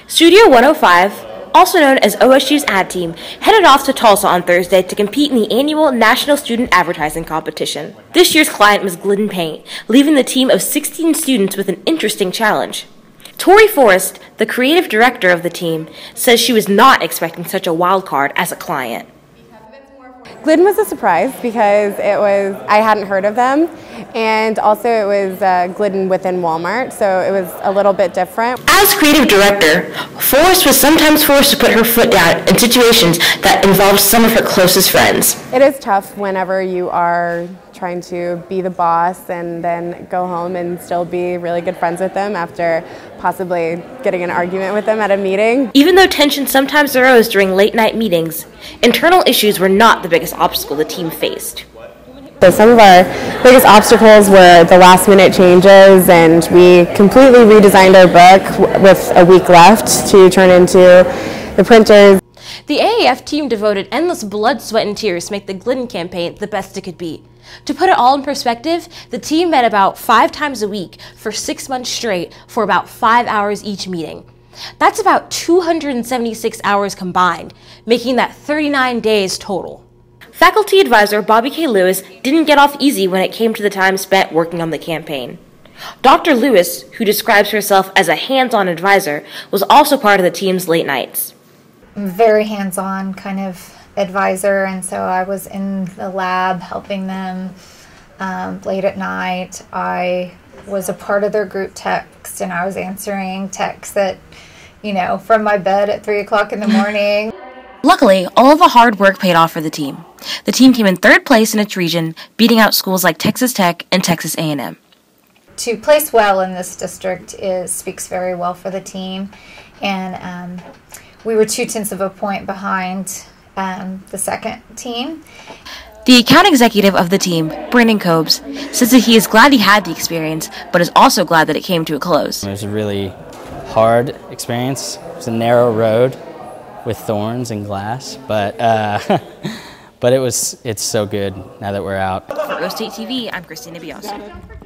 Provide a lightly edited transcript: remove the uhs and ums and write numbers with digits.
Studio 105, also known as OSU's ad team, headed off to Tulsa on Thursday to compete in the annual National Student Advertising Competition. This year's client was Glidden Paint, leaving the team of 16 students with an interesting challenge. Tori Forrest, the creative director of the team, says she was not expecting such a wild card as a client. Glidden was a surprise because I hadn't heard of them, and also it was Glidden within Walmart, so it was a little bit different. As creative director, Forrest was sometimes forced to put her foot down in situations that involved some of her closest friends. It is tough whenever you are trying to be the boss and then go home and still be really good friends with them after possibly getting an argument with them at a meeting. Even though tension sometimes arose during late-night meetings, internal issues were not the biggest obstacle the team faced. So some of our biggest obstacles were the last-minute changes, and we completely redesigned our book with a week left to turn into the printers. The AAF team devoted endless blood, sweat, and tears to make the Glidden campaign the best it could be. To put it all in perspective, the team met about 5 times a week for 6 months straight for about 5 hours each meeting. That's about 276 hours combined, making that 39 days total. Faculty advisor Bobby K. Lewis didn't get off easy when it came to the time spent working on the campaign. Dr. Lewis, who describes herself as a hands-on advisor, was also part of the team's late nights. Very hands-on kind of advisor, and so I was in the lab helping them late at night. I was a part of their group text, and I was answering texts that, from my bed at 3 o'clock in the morning. Luckily, all of the hard work paid off for the team. The team came in 3rd place in its region, beating out schools like Texas Tech and Texas A&M. To place well in this district speaks very well for the team, and we were 0.2 of a point behind the second team. The account executive of the team, Brandon Cobes, says that he is glad he had the experience, but is also glad that it came to a close. It was a really hard experience. It was a narrow road with thorns and glass, but it's so good now that we're out. For O State TV, I'm Christina Biassou.